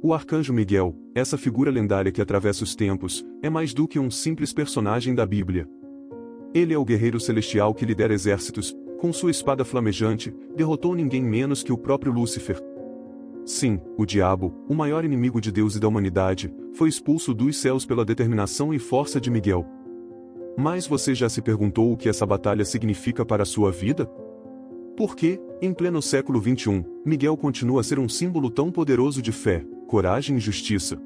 O arcanjo Miguel, essa figura lendária que atravessa os tempos, é mais do que um simples personagem da Bíblia. Ele é o guerreiro celestial que lidera exércitos, com sua espada flamejante, derrotou ninguém menos que o próprio Lúcifer. Sim, o diabo, o maior inimigo de Deus e da humanidade, foi expulso dos céus pela determinação e força de Miguel. Mas você já se perguntou o que essa batalha significa para a sua vida? Por que, em pleno século XXI, Miguel continua a ser um símbolo tão poderoso de fé, coragem e justiça?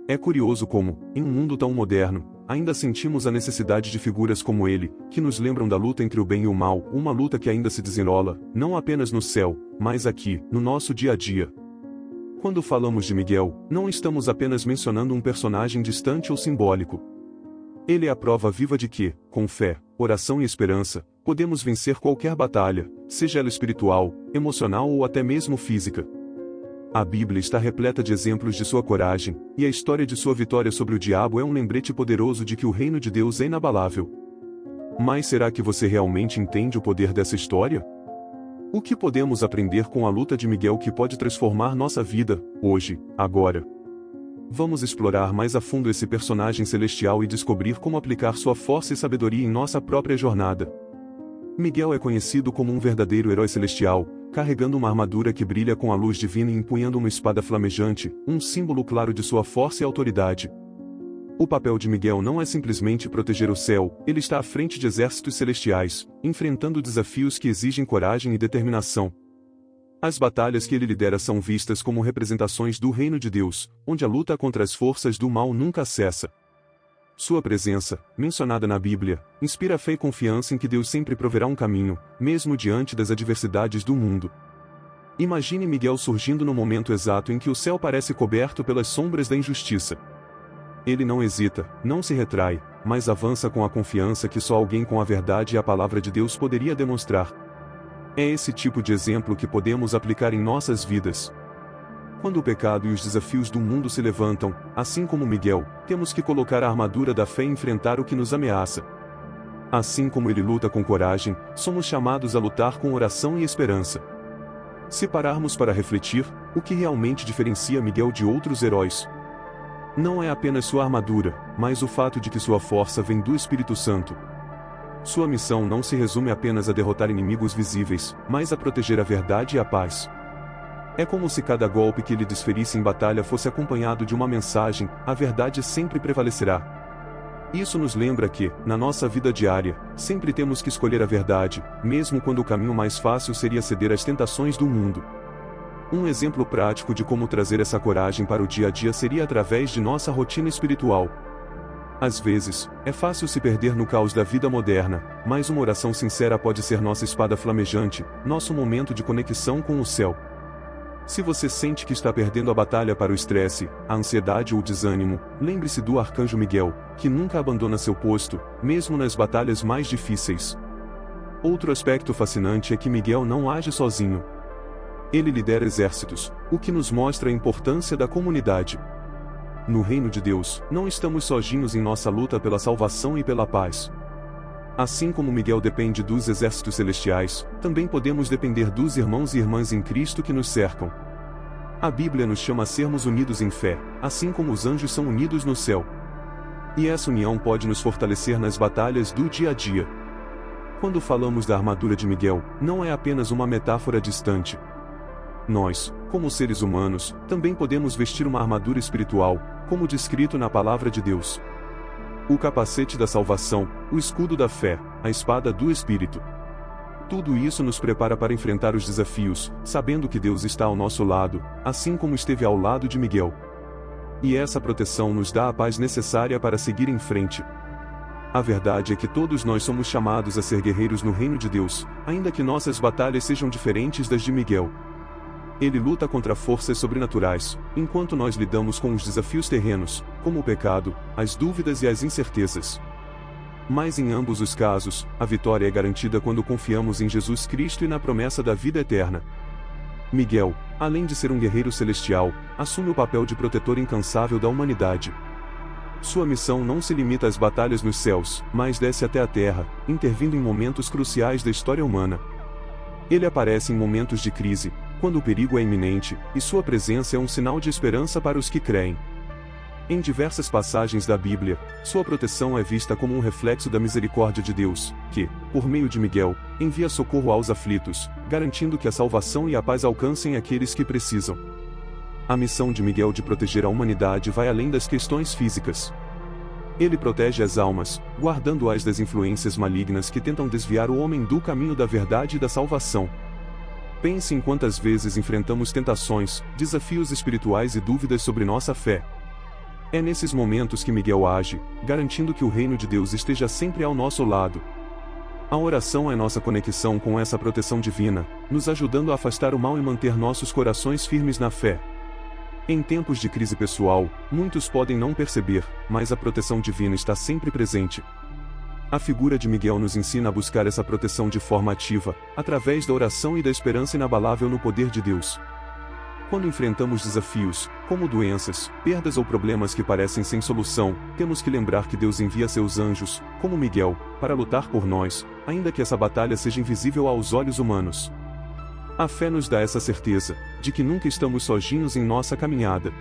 É curioso como, em um mundo tão moderno, ainda sentimos a necessidade de figuras como ele, que nos lembram da luta entre o bem e o mal, uma luta que ainda se desenrola, não apenas no céu, mas aqui, no nosso dia a dia. Quando falamos de Miguel, não estamos apenas mencionando um personagem distante ou simbólico. Ele é a prova viva de que, com fé, oração e esperança, podemos vencer qualquer batalha, seja ela espiritual, emocional ou até mesmo física. A Bíblia está repleta de exemplos de sua coragem, e a história de sua vitória sobre o diabo é um lembrete poderoso de que o reino de Deus é inabalável. Mas será que você realmente entende o poder dessa história? O que podemos aprender com a luta de Miguel que pode transformar nossa vida, hoje, agora? Vamos explorar mais a fundo esse personagem celestial e descobrir como aplicar sua força e sabedoria em nossa própria jornada. Miguel é conhecido como um verdadeiro herói celestial, carregando uma armadura que brilha com a luz divina e empunhando uma espada flamejante, um símbolo claro de sua força e autoridade. O papel de Miguel não é simplesmente proteger o céu, ele está à frente de exércitos celestiais, enfrentando desafios que exigem coragem e determinação. As batalhas que ele lidera são vistas como representações do reino de Deus, onde a luta contra as forças do mal nunca cessa. Sua presença, mencionada na Bíblia, inspira fé e confiança em que Deus sempre proverá um caminho, mesmo diante das adversidades do mundo. Imagine Miguel surgindo no momento exato em que o céu parece coberto pelas sombras da injustiça. Ele não hesita, não se retrai, mas avança com a confiança que só alguém com a verdade e a palavra de Deus poderia demonstrar. É esse tipo de exemplo que podemos aplicar em nossas vidas. Quando o pecado e os desafios do mundo se levantam, assim como Miguel, temos que colocar a armadura da fé e enfrentar o que nos ameaça. Assim como ele luta com coragem, somos chamados a lutar com oração e esperança. Se pararmos para refletir, o que realmente diferencia Miguel de outros heróis? Não é apenas sua armadura, mas o fato de que sua força vem do Espírito Santo. Sua missão não se resume apenas a derrotar inimigos visíveis, mas a proteger a verdade e a paz. É como se cada golpe que ele desferisse em batalha fosse acompanhado de uma mensagem: a verdade sempre prevalecerá. Isso nos lembra que, na nossa vida diária, sempre temos que escolher a verdade, mesmo quando o caminho mais fácil seria ceder às tentações do mundo. Um exemplo prático de como trazer essa coragem para o dia a dia seria através de nossa rotina espiritual. Às vezes, é fácil se perder no caos da vida moderna, mas uma oração sincera pode ser nossa espada flamejante, nosso momento de conexão com o céu. Se você sente que está perdendo a batalha para o estresse, a ansiedade ou o desânimo, lembre-se do arcanjo Miguel, que nunca abandona seu posto, mesmo nas batalhas mais difíceis. Outro aspecto fascinante é que Miguel não age sozinho. Ele lidera exércitos, o que nos mostra a importância da comunidade. No reino de Deus, não estamos sozinhos em nossa luta pela salvação e pela paz. Assim como Miguel depende dos exércitos celestiais, também podemos depender dos irmãos e irmãs em Cristo que nos cercam. A Bíblia nos chama a sermos unidos em fé, assim como os anjos são unidos no céu. E essa união pode nos fortalecer nas batalhas do dia a dia. Quando falamos da armadura de Miguel, não é apenas uma metáfora distante. Nós, como seres humanos, também podemos vestir uma armadura espiritual, como descrito na Palavra de Deus. O capacete da salvação, o escudo da fé, a espada do Espírito. Tudo isso nos prepara para enfrentar os desafios, sabendo que Deus está ao nosso lado, assim como esteve ao lado de Miguel. E essa proteção nos dá a paz necessária para seguir em frente. A verdade é que todos nós somos chamados a ser guerreiros no reino de Deus, ainda que nossas batalhas sejam diferentes das de Miguel. Ele luta contra forças sobrenaturais, enquanto nós lidamos com os desafios terrenos, como o pecado, as dúvidas e as incertezas. Mas em ambos os casos, a vitória é garantida quando confiamos em Jesus Cristo e na promessa da vida eterna. Miguel, além de ser um guerreiro celestial, assume o papel de protetor incansável da humanidade. Sua missão não se limita às batalhas nos céus, mas desce até a terra, intervindo em momentos cruciais da história humana. Ele aparece em momentos de crise, quando o perigo é iminente, e sua presença é um sinal de esperança para os que creem. Em diversas passagens da Bíblia, sua proteção é vista como um reflexo da misericórdia de Deus, que, por meio de Miguel, envia socorro aos aflitos, garantindo que a salvação e a paz alcancem aqueles que precisam. A missão de Miguel de proteger a humanidade vai além das questões físicas. Ele protege as almas, guardando-as das influências malignas que tentam desviar o homem do caminho da verdade e da salvação. Pense em quantas vezes enfrentamos tentações, desafios espirituais e dúvidas sobre nossa fé. É nesses momentos que Miguel age, garantindo que o reino de Deus esteja sempre ao nosso lado. A oração é nossa conexão com essa proteção divina, nos ajudando a afastar o mal e manter nossos corações firmes na fé. Em tempos de crise pessoal, muitos podem não perceber, mas a proteção divina está sempre presente. A figura de Miguel nos ensina a buscar essa proteção de forma ativa, através da oração e da esperança inabalável no poder de Deus. Quando enfrentamos desafios, como doenças, perdas ou problemas que parecem sem solução, temos que lembrar que Deus envia seus anjos, como Miguel, para lutar por nós, ainda que essa batalha seja invisível aos olhos humanos. A fé nos dá essa certeza, de que nunca estamos sozinhos em nossa caminhada.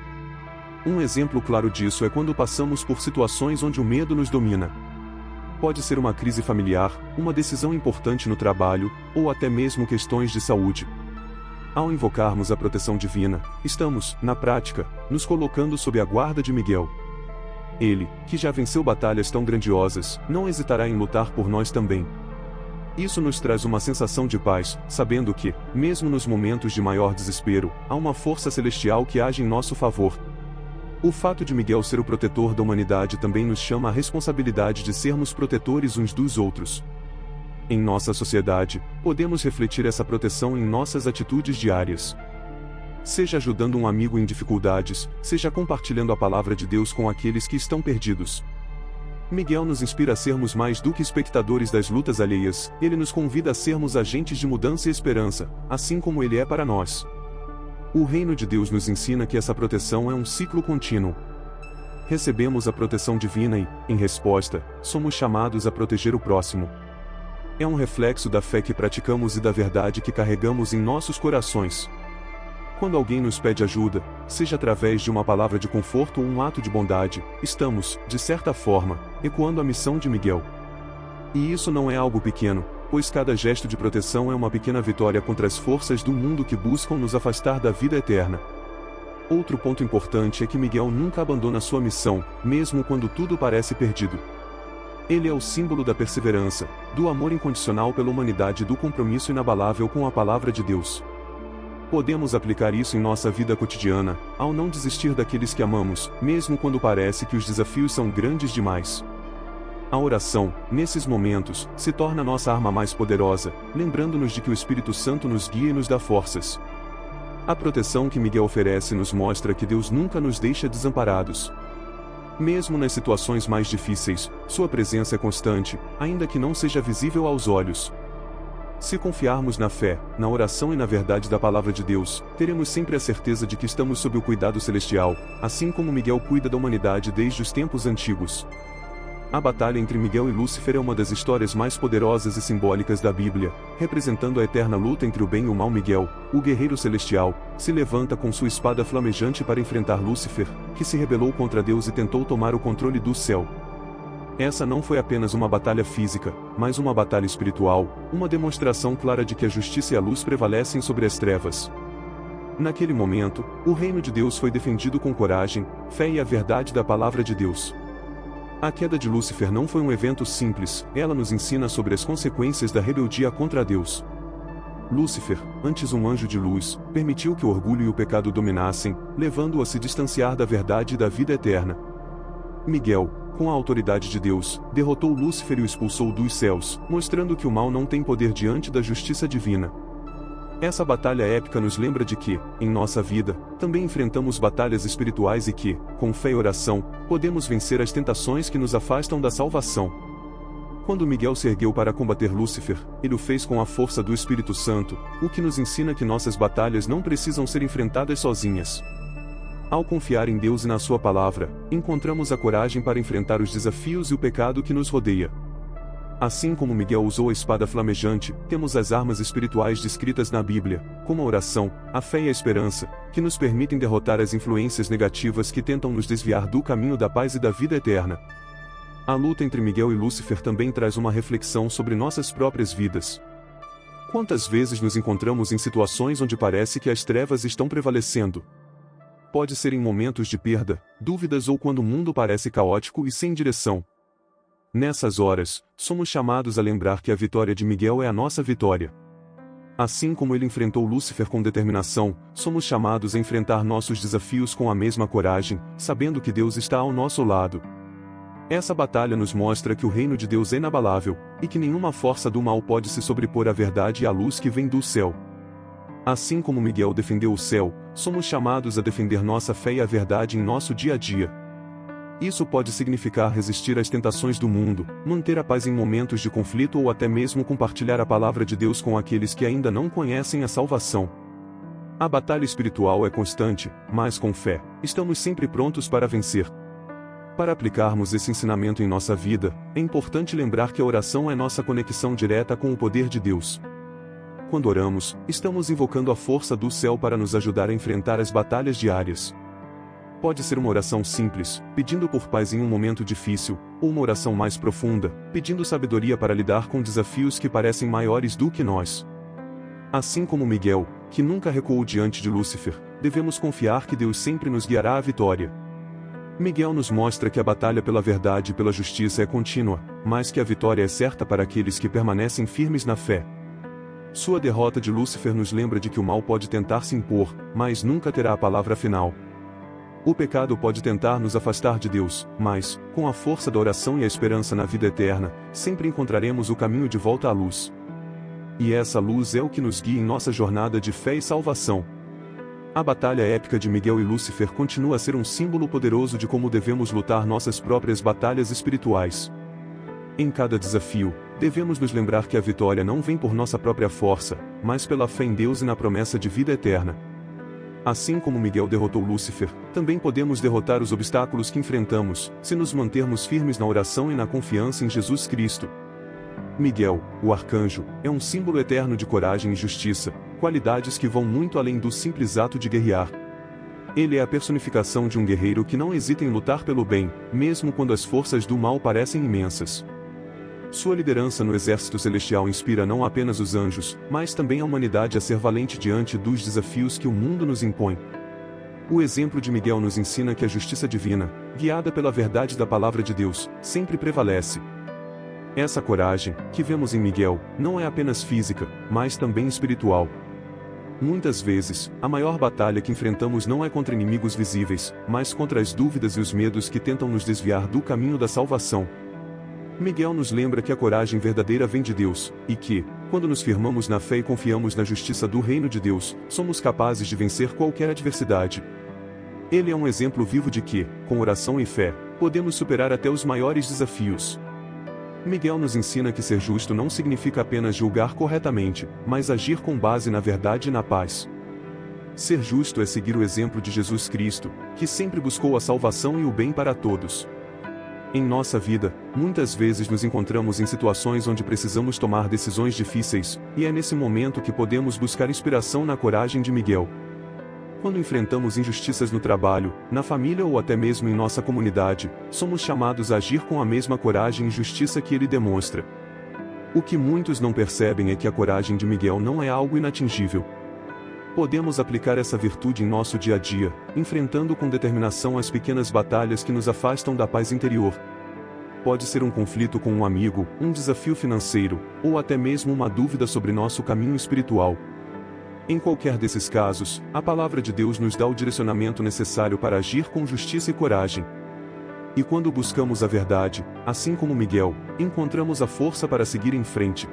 Um exemplo claro disso é quando passamos por situações onde o medo nos domina. Pode ser uma crise familiar, uma decisão importante no trabalho, ou até mesmo questões de saúde. Ao invocarmos a proteção divina, estamos, na prática, nos colocando sob a guarda de Miguel. Ele, que já venceu batalhas tão grandiosas, não hesitará em lutar por nós também. Isso nos traz uma sensação de paz, sabendo que, mesmo nos momentos de maior desespero, há uma força celestial que age em nosso favor. O fato de Miguel ser o protetor da humanidade também nos chama a responsabilidade de sermos protetores uns dos outros. Em nossa sociedade, podemos refletir essa proteção em nossas atitudes diárias. Seja ajudando um amigo em dificuldades, seja compartilhando a palavra de Deus com aqueles que estão perdidos. Miguel nos inspira a sermos mais do que espectadores das lutas alheias, ele nos convida a sermos agentes de mudança e esperança, assim como ele é para nós. O reino de Deus nos ensina que essa proteção é um ciclo contínuo. Recebemos a proteção divina e, em resposta, somos chamados a proteger o próximo. É um reflexo da fé que praticamos e da verdade que carregamos em nossos corações. Quando alguém nos pede ajuda, seja através de uma palavra de conforto ou um ato de bondade, estamos, de certa forma, ecoando a missão de Miguel. E isso não é algo pequeno, pois cada gesto de proteção é uma pequena vitória contra as forças do mundo que buscam nos afastar da vida eterna. Outro ponto importante é que Miguel nunca abandona sua missão, mesmo quando tudo parece perdido. Ele é o símbolo da perseverança, do amor incondicional pela humanidade e do compromisso inabalável com a palavra de Deus. Podemos aplicar isso em nossa vida cotidiana, ao não desistir daqueles que amamos, mesmo quando parece que os desafios são grandes demais. A oração, nesses momentos, se torna nossa arma mais poderosa, lembrando-nos de que o Espírito Santo nos guia e nos dá forças. A proteção que Miguel oferece nos mostra que Deus nunca nos deixa desamparados. Mesmo nas situações mais difíceis, sua presença é constante, ainda que não seja visível aos olhos. Se confiarmos na fé, na oração e na verdade da palavra de Deus, teremos sempre a certeza de que estamos sob o cuidado celestial, assim como Miguel cuida da humanidade desde os tempos antigos. A batalha entre Miguel e Lúcifer é uma das histórias mais poderosas e simbólicas da Bíblia, representando a eterna luta entre o bem e o mal. Miguel, o guerreiro celestial, se levanta com sua espada flamejante para enfrentar Lúcifer, que se rebelou contra Deus e tentou tomar o controle do céu. Essa não foi apenas uma batalha física, mas uma batalha espiritual, uma demonstração clara de que a justiça e a luz prevalecem sobre as trevas. Naquele momento, o reino de Deus foi defendido com coragem, fé e a verdade da palavra de Deus. A queda de Lúcifer não foi um evento simples, ela nos ensina sobre as consequências da rebeldia contra Deus. Lúcifer, antes um anjo de luz, permitiu que o orgulho e o pecado dominassem, levando-o a se distanciar da verdade e da vida eterna. Miguel, com a autoridade de Deus, derrotou Lúcifer e o expulsou dos céus, mostrando que o mal não tem poder diante da justiça divina. Essa batalha épica nos lembra de que, em nossa vida, também enfrentamos batalhas espirituais e que, com fé e oração, podemos vencer as tentações que nos afastam da salvação. Quando Miguel se ergueu para combater Lúcifer, ele o fez com a força do Espírito Santo, o que nos ensina que nossas batalhas não precisam ser enfrentadas sozinhas. Ao confiar em Deus e na sua palavra, encontramos a coragem para enfrentar os desafios e o pecado que nos rodeia. Assim como Miguel usou a espada flamejante, temos as armas espirituais descritas na Bíblia, como a oração, a fé e a esperança, que nos permitem derrotar as influências negativas que tentam nos desviar do caminho da paz e da vida eterna. A luta entre Miguel e Lúcifer também traz uma reflexão sobre nossas próprias vidas. Quantas vezes nos encontramos em situações onde parece que as trevas estão prevalecendo? Pode ser em momentos de perda, dúvidas ou quando o mundo parece caótico e sem direção. Nessas horas, somos chamados a lembrar que a vitória de Miguel é a nossa vitória. Assim como ele enfrentou Lúcifer com determinação, somos chamados a enfrentar nossos desafios com a mesma coragem, sabendo que Deus está ao nosso lado. Essa batalha nos mostra que o reino de Deus é inabalável, e que nenhuma força do mal pode se sobrepor à verdade e à luz que vem do céu. Assim como Miguel defendeu o céu, somos chamados a defender nossa fé e a verdade em nosso dia a dia. Isso pode significar resistir às tentações do mundo, manter a paz em momentos de conflito ou até mesmo compartilhar a palavra de Deus com aqueles que ainda não conhecem a salvação. A batalha espiritual é constante, mas com fé, estamos sempre prontos para vencer. Para aplicarmos esse ensinamento em nossa vida, é importante lembrar que a oração é nossa conexão direta com o poder de Deus. Quando oramos, estamos invocando a força do céu para nos ajudar a enfrentar as batalhas diárias. Pode ser uma oração simples, pedindo por paz em um momento difícil, ou uma oração mais profunda, pedindo sabedoria para lidar com desafios que parecem maiores do que nós. Assim como Miguel, que nunca recuou diante de Lúcifer, devemos confiar que Deus sempre nos guiará à vitória. Miguel nos mostra que a batalha pela verdade e pela justiça é contínua, mas que a vitória é certa para aqueles que permanecem firmes na fé. Sua derrota de Lúcifer nos lembra de que o mal pode tentar se impor, mas nunca terá a palavra final. O pecado pode tentar nos afastar de Deus, mas, com a força da oração e a esperança na vida eterna, sempre encontraremos o caminho de volta à luz. E essa luz é o que nos guia em nossa jornada de fé e salvação. A batalha épica de Miguel e Lúcifer continua a ser um símbolo poderoso de como devemos lutar nossas próprias batalhas espirituais. Em cada desafio, devemos nos lembrar que a vitória não vem por nossa própria força, mas pela fé em Deus e na promessa de vida eterna. Assim como Miguel derrotou Lúcifer, também podemos derrotar os obstáculos que enfrentamos, se nos mantermos firmes na oração e na confiança em Jesus Cristo. Miguel, o arcanjo, é um símbolo eterno de coragem e justiça, qualidades que vão muito além do simples ato de guerrear. Ele é a personificação de um guerreiro que não hesita em lutar pelo bem, mesmo quando as forças do mal parecem imensas. Sua liderança no exército celestial inspira não apenas os anjos, mas também a humanidade a ser valente diante dos desafios que o mundo nos impõe. O exemplo de Miguel nos ensina que a justiça divina, guiada pela verdade da palavra de Deus, sempre prevalece. Essa coragem, que vemos em Miguel, não é apenas física, mas também espiritual. Muitas vezes, a maior batalha que enfrentamos não é contra inimigos visíveis, mas contra as dúvidas e os medos que tentam nos desviar do caminho da salvação. Miguel nos lembra que a coragem verdadeira vem de Deus, e que, quando nos firmamos na fé e confiamos na justiça do reino de Deus, somos capazes de vencer qualquer adversidade. Ele é um exemplo vivo de que, com oração e fé, podemos superar até os maiores desafios. Miguel nos ensina que ser justo não significa apenas julgar corretamente, mas agir com base na verdade e na paz. Ser justo é seguir o exemplo de Jesus Cristo, que sempre buscou a salvação e o bem para todos. Em nossa vida, muitas vezes nos encontramos em situações onde precisamos tomar decisões difíceis, e é nesse momento que podemos buscar inspiração na coragem de Miguel. Quando enfrentamos injustiças no trabalho, na família ou até mesmo em nossa comunidade, somos chamados a agir com a mesma coragem e justiça que ele demonstra. O que muitos não percebem é que a coragem de Miguel não é algo inatingível. Podemos aplicar essa virtude em nosso dia a dia, enfrentando com determinação as pequenas batalhas que nos afastam da paz interior. Pode ser um conflito com um amigo, um desafio financeiro, ou até mesmo uma dúvida sobre nosso caminho espiritual. Em qualquer desses casos, a palavra de Deus nos dá o direcionamento necessário para agir com justiça e coragem. E quando buscamos a verdade, assim como Miguel, encontramos a força para seguir em frente.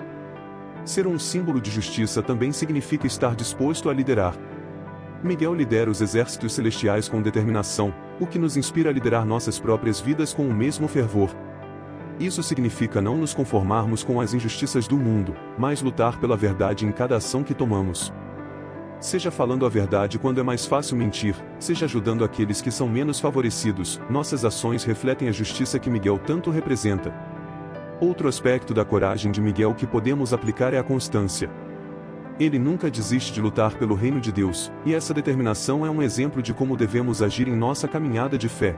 Ser um símbolo de justiça também significa estar disposto a liderar. Miguel lidera os exércitos celestiais com determinação, o que nos inspira a liderar nossas próprias vidas com o mesmo fervor. Isso significa não nos conformarmos com as injustiças do mundo, mas lutar pela verdade em cada ação que tomamos. Seja falando a verdade quando é mais fácil mentir, seja ajudando aqueles que são menos favorecidos, nossas ações refletem a justiça que Miguel tanto representa. Outro aspecto da coragem de Miguel que podemos aplicar é a constância. Ele nunca desiste de lutar pelo reino de Deus, e essa determinação é um exemplo de como devemos agir em nossa caminhada de fé.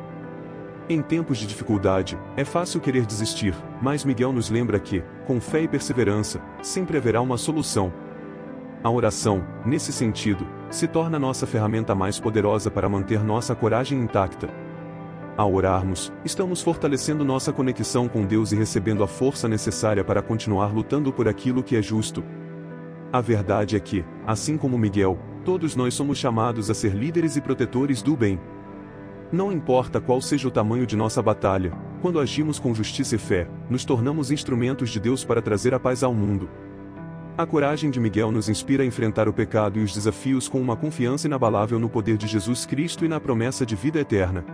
Em tempos de dificuldade, é fácil querer desistir, mas Miguel nos lembra que, com fé e perseverança, sempre haverá uma solução. A oração, nesse sentido, se torna nossa ferramenta mais poderosa para manter nossa coragem intacta. Ao orarmos, estamos fortalecendo nossa conexão com Deus e recebendo a força necessária para continuar lutando por aquilo que é justo. A verdade é que, assim como Miguel, todos nós somos chamados a ser líderes e protetores do bem. Não importa qual seja o tamanho de nossa batalha, quando agimos com justiça e fé, nos tornamos instrumentos de Deus para trazer a paz ao mundo. A coragem de Miguel nos inspira a enfrentar o pecado e os desafios com uma confiança inabalável no poder de Jesus Cristo e na promessa de vida eterna.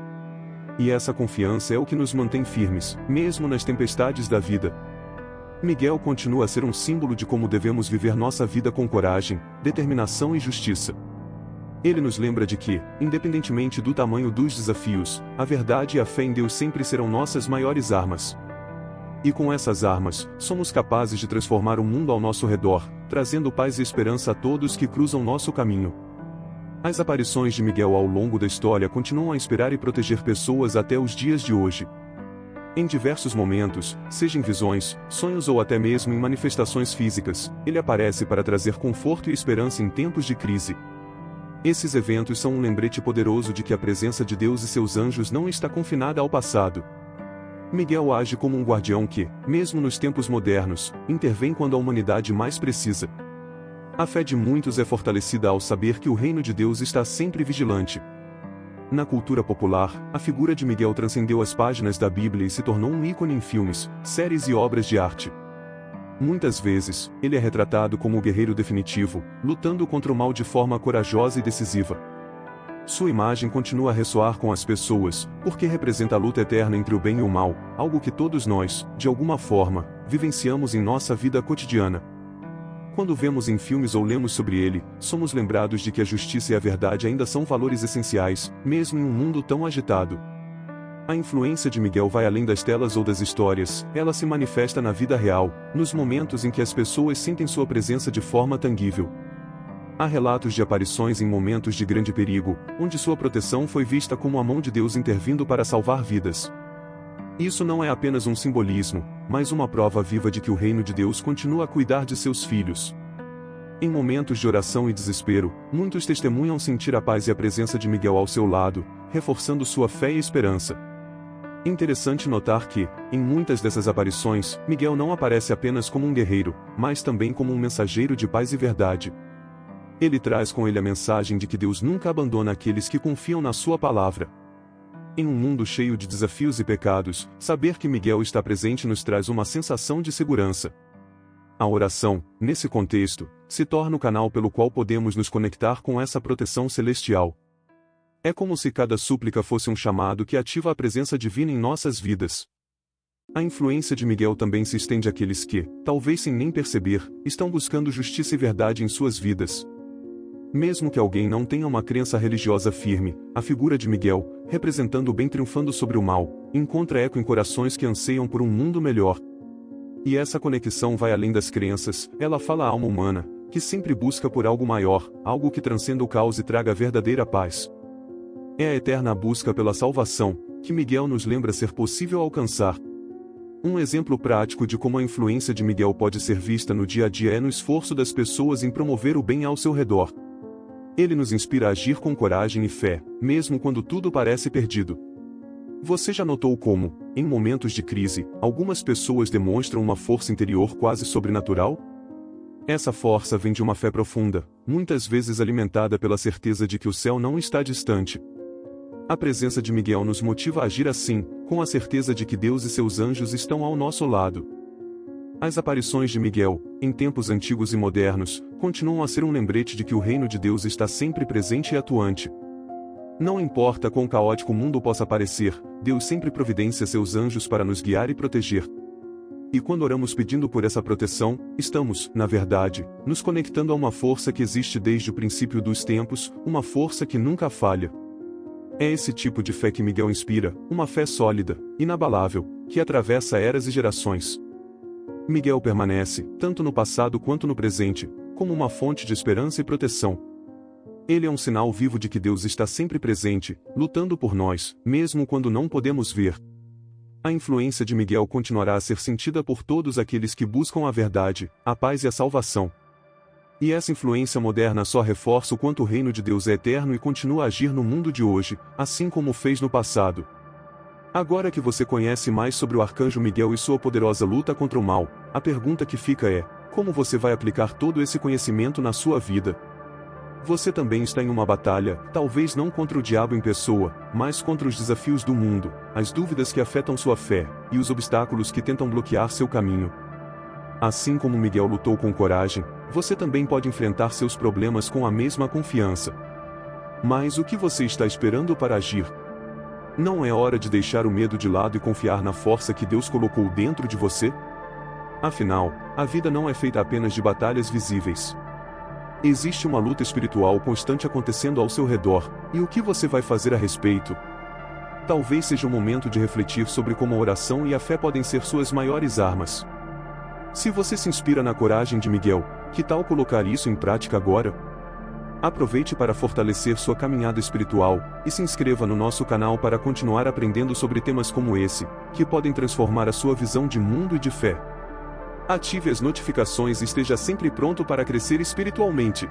E essa confiança é o que nos mantém firmes, mesmo nas tempestades da vida. Miguel continua a ser um símbolo de como devemos viver nossa vida com coragem, determinação e justiça. Ele nos lembra de que, independentemente do tamanho dos desafios, a verdade e a fé em Deus sempre serão nossas maiores armas. E com essas armas, somos capazes de transformar o mundo ao nosso redor, trazendo paz e esperança a todos que cruzam nosso caminho. As aparições de Miguel ao longo da história continuam a inspirar e proteger pessoas até os dias de hoje. Em diversos momentos, seja em visões, sonhos ou até mesmo em manifestações físicas, ele aparece para trazer conforto e esperança em tempos de crise. Esses eventos são um lembrete poderoso de que a presença de Deus e seus anjos não está confinada ao passado. Miguel age como um guardião que, mesmo nos tempos modernos, intervém quando a humanidade mais precisa. A fé de muitos é fortalecida ao saber que o reino de Deus está sempre vigilante. Na cultura popular, a figura de Miguel transcendeu as páginas da Bíblia e se tornou um ícone em filmes, séries e obras de arte. Muitas vezes, ele é retratado como o guerreiro definitivo, lutando contra o mal de forma corajosa e decisiva. Sua imagem continua a ressoar com as pessoas, porque representa a luta eterna entre o bem e o mal, algo que todos nós, de alguma forma, vivenciamos em nossa vida cotidiana. Quando vemos em filmes ou lemos sobre ele, somos lembrados de que a justiça e a verdade ainda são valores essenciais, mesmo em um mundo tão agitado. A influência de Miguel vai além das telas ou das histórias, ela se manifesta na vida real, nos momentos em que as pessoas sentem sua presença de forma tangível. Há relatos de aparições em momentos de grande perigo, onde sua proteção foi vista como a mão de Deus intervindo para salvar vidas. Isso não é apenas um simbolismo, mas uma prova viva de que o reino de Deus continua a cuidar de seus filhos. Em momentos de oração e desespero, muitos testemunham sentir a paz e a presença de Miguel ao seu lado, reforçando sua fé e esperança. Interessante notar que, em muitas dessas aparições, Miguel não aparece apenas como um guerreiro, mas também como um mensageiro de paz e verdade. Ele traz com ele a mensagem de que Deus nunca abandona aqueles que confiam na sua palavra. Em um mundo cheio de desafios e pecados, saber que Miguel está presente nos traz uma sensação de segurança. A oração, nesse contexto, se torna o canal pelo qual podemos nos conectar com essa proteção celestial. É como se cada súplica fosse um chamado que ativa a presença divina em nossas vidas. A influência de Miguel também se estende àqueles que, talvez sem nem perceber, estão buscando justiça e verdade em suas vidas. Mesmo que alguém não tenha uma crença religiosa firme, a figura de Miguel, representando o bem triunfando sobre o mal, encontra eco em corações que anseiam por um mundo melhor. E essa conexão vai além das crenças, ela fala à alma humana, que sempre busca por algo maior, algo que transcenda o caos e traga a verdadeira paz. É a eterna busca pela salvação, que Miguel nos lembra ser possível alcançar. Um exemplo prático de como a influência de Miguel pode ser vista no dia a dia é no esforço das pessoas em promover o bem ao seu redor. Ele nos inspira a agir com coragem e fé, mesmo quando tudo parece perdido. Você já notou como, em momentos de crise, algumas pessoas demonstram uma força interior quase sobrenatural? Essa força vem de uma fé profunda, muitas vezes alimentada pela certeza de que o céu não está distante. A presença de Miguel nos motiva a agir assim, com a certeza de que Deus e seus anjos estão ao nosso lado. As aparições de Miguel, em tempos antigos e modernos, continuam a ser um lembrete de que o reino de Deus está sempre presente e atuante. Não importa quão caótico o mundo possa parecer, Deus sempre providencia seus anjos para nos guiar e proteger. E quando oramos pedindo por essa proteção, estamos, na verdade, nos conectando a uma força que existe desde o princípio dos tempos, uma força que nunca falha. É esse tipo de fé que Miguel inspira, uma fé sólida, inabalável, que atravessa eras e gerações. Miguel permanece, tanto no passado quanto no presente, como uma fonte de esperança e proteção. Ele é um sinal vivo de que Deus está sempre presente, lutando por nós, mesmo quando não podemos ver. A influência de Miguel continuará a ser sentida por todos aqueles que buscam a verdade, a paz e a salvação. E essa influência moderna só reforça o quanto o reino de Deus é eterno e continua a agir no mundo de hoje, assim como fez no passado. Agora que você conhece mais sobre o arcanjo Miguel e sua poderosa luta contra o mal, a pergunta que fica é: como você vai aplicar todo esse conhecimento na sua vida? Você também está em uma batalha, talvez não contra o diabo em pessoa, mas contra os desafios do mundo, as dúvidas que afetam sua fé, e os obstáculos que tentam bloquear seu caminho. Assim como Miguel lutou com coragem, você também pode enfrentar seus problemas com a mesma confiança. Mas o que você está esperando para agir? Não é hora de deixar o medo de lado e confiar na força que Deus colocou dentro de você? Afinal, a vida não é feita apenas de batalhas visíveis. Existe uma luta espiritual constante acontecendo ao seu redor, e o que você vai fazer a respeito? Talvez seja o momento de refletir sobre como a oração e a fé podem ser suas maiores armas. Se você se inspira na coragem de Miguel, que tal colocar isso em prática agora? Aproveite para fortalecer sua caminhada espiritual, e se inscreva no nosso canal para continuar aprendendo sobre temas como esse, que podem transformar a sua visão de mundo e de fé. Ative as notificações e esteja sempre pronto para crescer espiritualmente.